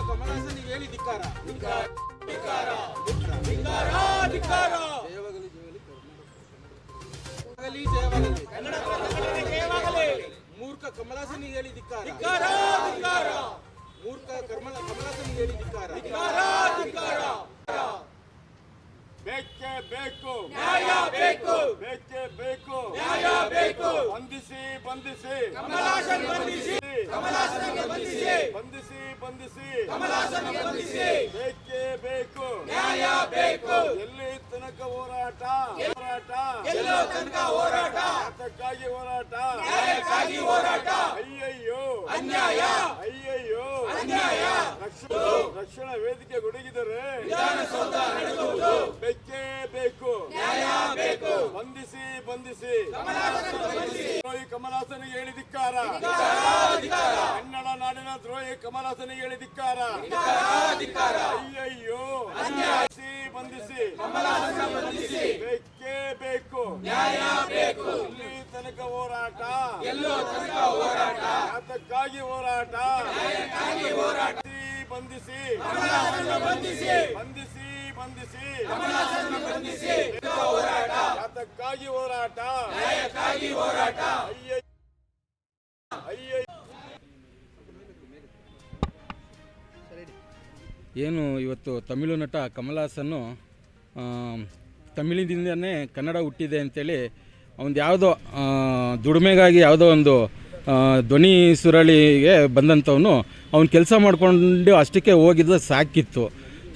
ಕಮಲಾಸನಿಗೆ ಹೇಳಿ ಧಿಕ್ಕಾರ. ಮೂರ್ಖ ಕಮಲಾಸನಿಗೆ ಹೇಳಿ ಧಿಕ್ಕಾರ. ಮೂರ್ಖ ಕಮಲಾಸನಿಗೆ ಹೇಳಿ ಧಿಕ್ಕಾರ. ಬೇಕೇ ಬೇಕು, ನ್ಯಾಯ ಬೇಕು, ಬೇಕೇ ಬೇಕು, ನ್ಯಾಯ ಬೇಕು. ಬಂಧಿಸಿ ಬಂಧಿಸಿ ಕಮಲಾಸನ್ ಬಂಧಿಸಿ, ಕಮಲಾಸನ್ಗೆ ಬಂಧಿಸಿ, ಬಂಧಿಸಿ ಬಂಧಿಸಿ ಕಮಲಾಸನ್ಗೆ ಬಂಧಿಸಿ. ಬೇಕೇ ಬೇಕು, ನ್ಯಾಯ ಬೇಕು. ಎಲ್ಲಿ ತನಕ ಹೋರಾಟ, ಹೋರಾಟ, ಎಲ್ಲೋ ತನಕ ಹೋರಾಟ, ಅದಕ್ಕಾಗಿ ಹೋರಾಟ, ನ್ಯಾಯಕ್ಕಾಗಿ ಹೋರಾಟ. ಅಯ್ಯಯ್ಯೋ ಅನ್ಯಾಯ, ಅಯ್ಯಯ್ಯೋ ಅನ್ಯಾಯ. ರಕ್ಷಣಾ ವೇದಿಕೆ ಗುಡುಗಿದರೆ ವಿಧಾನಸೌಧ ನಡುಗುವುದು. ಬೇಕೇ ಬೇಕು, ನ್ಯಾಯ ಬೇಕು. ಬಂಧಿಸಿ ಬಂಧಿಸಿ ಕಮಲಾಸನ್ ಬಂಧಿಸಿ. ದ್ರೋಹಿ ಕಮಲಾಸನಿಗೆ ಹೇಳಿ ಧಿಕ್ಕಾರ. ಕನ್ನಡ ನಾಡಿನ ದ್ರೋಹಿ ಕಮಲಾಸನಿಗೆ ಹೇಳಿ ಧಿಕ್ಕಾರ. ಅಯ್ಯಯ್ಯೋ, ಬಂಧಿಸಿ ಬಂಧಿಸಿ ಕಮಲಾಸನ್ ಬಂಧಿಸಿ. ಬೇಕೇ ಬೇಕು, ನ್ಯಾಯ ಬೇಕು. ಇಲ್ಲಿ ತನಕ ಹೋರಾಟ, ಎಲ್ಲೋ ತನಕ ಹೋರಾಟ, ಅದಕ್ಕಾಗಿ ಹೋರಾಟ, ನ್ಯಾಯಕ್ಕಾಗಿ ಹೋರಾಟ. ಬಂಧಿಸಿ ಕಮಲಾಸನ್ ಬಂಧಿಸಿ, ಬಂಧಿಸಿ ಬಂಧಿಸಿ ಕಮಲಾಸನ್ ಬಂಧಿಸಿ. ಹೋರಾಟ, ಅದಕ್ಕಾಗಿ ಹೋರಾಟ, ನ್ಯಾಯಕ್ಕಾಗಿ ಹೋರಾಟ. ಅಯ್ಯಯ್ಯೋ, ಅಯ್ಯಯ್ಯೋ. ಏನು ಇವತ್ತು ತಮಿಳು ನಟ ಕಮಲಾಸನ್ನು ತಮಿಳಿನಿಂದನೇ ಕನ್ನಡ ಹುಟ್ಟಿದೆ ಅಂತೇಳಿ ಅವನದು ಯಾವುದೋ ದುಡಿಮೆಗಾಗಿ ಯಾವುದೋ ಒಂದು ಧ್ವನಿ ಸುರಳಿಗೆ ಬಂದಂಥವನು ಅವ್ನು ಕೆಲಸ ಮಾಡಿಕೊಂಡು ಅಷ್ಟಕ್ಕೆ ಹೋಗಿದ್ದು ಸಾಕಿತ್ತು.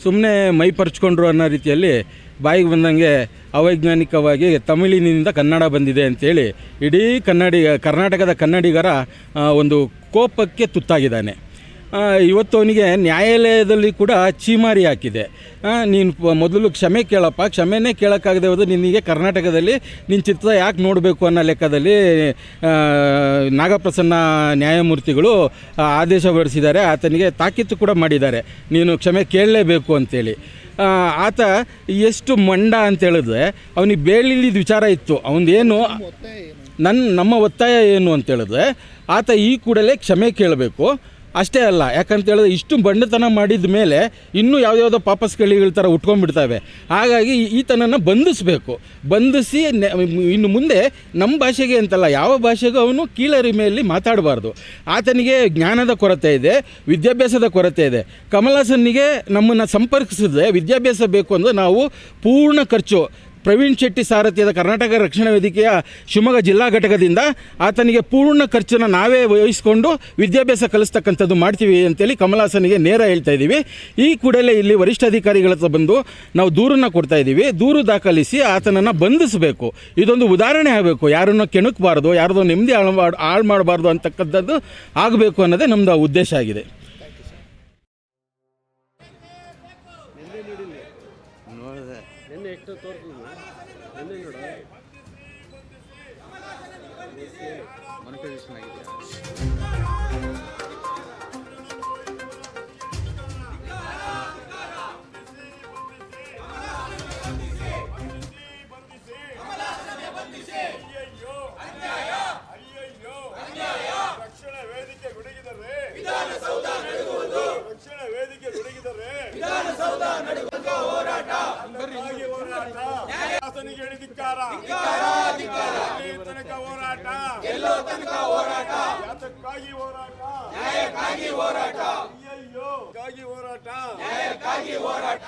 ಸುಮ್ಮನೆ ಮೈ ಪರ್ಚ್ಕೊಂಡ್ರು ಅನ್ನೋ ರೀತಿಯಲ್ಲಿ ಬಾಯಿಗೆ ಬಂದಂಗೆ ಅವೈಜ್ಞಾನಿಕವಾಗಿ ತಮಿಳಿನಿಂದ ಕನ್ನಡ ಬಂದಿದೆ ಅಂಥೇಳಿ ಇಡೀ ಕರ್ನಾಟಕದ ಕನ್ನಡಿಗರ ಒಂದು ಕೋಪಕ್ಕೆ ತುತ್ತಾಗಿದ್ದಾನೆ. ಇವತ್ತು ಅವನಿಗೆ ನ್ಯಾಯಾಲಯದಲ್ಲಿ ಕೂಡ ಚೀಮಾರಿ ಹಾಕಿದೆ. ನೀನು ಮೊದಲು ಕ್ಷಮೆ ಕೇಳಪ್ಪ, ಕ್ಷಮೆನೇ ಕೇಳೋಕ್ಕಾಗದೆ ಹೋದ್ರೆ ನಿನಗೆ ಕರ್ನಾಟಕದಲ್ಲಿ ನಿನ್ನ ಚಿತ್ರ ಯಾಕೆ ನೋಡಬೇಕು ಅನ್ನೋ ಲೆಕ್ಕದಲ್ಲಿ ನಾಗಪ್ರಸನ್ನ ನ್ಯಾಯಮೂರ್ತಿಗಳು ಆದೇಶ ಹೊರಡಿಸಿದ್ದಾರೆ. ಆತನಿಗೆ ತಾಕೀತು ಕೂಡ ಮಾಡಿದ್ದಾರೆ, ನೀನು ಕ್ಷಮೆ ಕೇಳಲೇಬೇಕು ಅಂತೇಳಿ. ಆತ ಎಷ್ಟು ಮಂಡ ಅಂತೇಳಿದ್ರೆ ಅವನಿಗೆ ಬೇಳಿಲಿದ್ದ ವಿಚಾರ ಇತ್ತು. ಅವನದೇನು ನಮ್ಮ ಒತ್ತಾಯ ಏನು ಅಂತೇಳಿದ್ರೆ ಆತ ಈ ಕೂಡಲೇ ಕ್ಷಮೆ ಕೇಳಬೇಕು. ಅಷ್ಟೇ ಅಲ್ಲ, ಯಾಕಂತೇಳಿದ್ರೆ ಇಷ್ಟು ಬಂಡತನ ಮಾಡಿದ ಮೇಲೆ ಇನ್ನೂ ಯಾವುದ್ಯಾವುದೋ ಪಾಪಸ್ಗಳಿಗಳ ಥರ ಉಟ್ಕೊಂಡ್ಬಿಡ್ತವೆ. ಹಾಗಾಗಿ ಈತನನ್ನು ಬಂಧಿಸಬೇಕು. ಬಂಧಿಸಿ ಇನ್ನು ಮುಂದೆ ನಮ್ಮ ಭಾಷೆಗೆ ಅಂತಲ್ಲ, ಯಾವ ಭಾಷೆಗೂ ಅವನು ಕೀಳರಿಮೆಯಲ್ಲಿ ಮಾತಾಡಬಾರ್ದು. ಆತನಿಗೆ ಜ್ಞಾನದ ಕೊರತೆ ಇದೆ, ವಿದ್ಯಾಭ್ಯಾಸದ ಕೊರತೆ ಇದೆ. ಕಮಲಾಸನ್ನಿಗೆ ನಮ್ಮನ್ನು ಸಂಪರ್ಕಿಸಿದ್ರೆ ವಿದ್ಯಾಭ್ಯಾಸ ಬೇಕು ಅಂದರೆ ನಾವು ಪೂರ್ಣ ಖರ್ಚು ಪ್ರವೀಣ್ ಶೆಟ್ಟಿ ಸಾರಥ್ಯದ ಕರ್ನಾಟಕ ರಕ್ಷಣಾ ವೇದಿಕೆಯ ಶಿವಮೊಗ್ಗ ಜಿಲ್ಲಾ ಘಟಕದಿಂದ ಆತನಿಗೆ ಪೂರ್ಣ ಖರ್ಚನ್ನು ನಾವೇ ವಹಿಸ್ಕೊಂಡು ವಿದ್ಯಾಭ್ಯಾಸ ಕಲಿಸ್ತಕ್ಕಂಥದ್ದು ಮಾಡ್ತೀವಿ ಅಂತೇಳಿ ಕಮಲಾಸನಿಗೆ ನೇರ ಹೇಳ್ತಾ ಇದ್ದೀವಿ. ಈ ಕೂಡಲೇ ಇಲ್ಲಿ ವರಿಷ್ಠಾಧಿಕಾರಿಗಳ ಹತ್ರ ಬಂದು ನಾವು ದೂರನ್ನು ಕೊಡ್ತಾ ಇದ್ದೀವಿ. ದೂರು ದಾಖಲಿಸಿ ಆತನನ್ನು ಬಂಧಿಸಬೇಕು. ಇದೊಂದು ಉದಾಹರಣೆ ಆಗಬೇಕು. ಯಾರನ್ನು ಕೆಣಕಬಾರ್ದು, ಯಾರದೋ ನೆಮ್ಮದಿ ಹಾಳು ಮಾಡಬಾರ್ದು ಅಂತಕ್ಕಂಥದ್ದು ಆಗಬೇಕು ಅನ್ನೋದೇ ನಮ್ಮದು ಉದ್ದೇಶ ಆಗಿದೆ. ರಕ್ಷಣಾ ವೇದಿಕೆ ಗುಡುಗಿದರೆ ವಿಧಾನಸೌಧ ನಡುಗುವುದು. ರಕ್ಷಣಾ ವೇದಿಕೆ ಗುಡುಗಿದರೆ ವಿಧಾನಸೌಧ ನಡುಗುವ ಹೋರಾಟ, ಅದಕ್ಕಾಗಿ ಹೋರಾಟ, ಕಮಲಾಸನಿಗೆ ಹೇಳಿ ಧಿಕ್ಕಾರ. ಇಲ್ಲಿ ತನಕ ಹೋರಾಟ, ಎಲ್ಲೋ ತನಕ ಹೋರಾಟ, ಅದಕ್ಕಾಗಿ ಹೋರಾಟ, ನ್ಯಾಯಕ್ಕಾಗಿ ಹೋರಾಟ, ಅಯ್ಯಯ್ಯೋ, ಹೋರಾಟ, ನ್ಯಾಯಕ್ಕಾಗಿ ಹೋರಾಟ.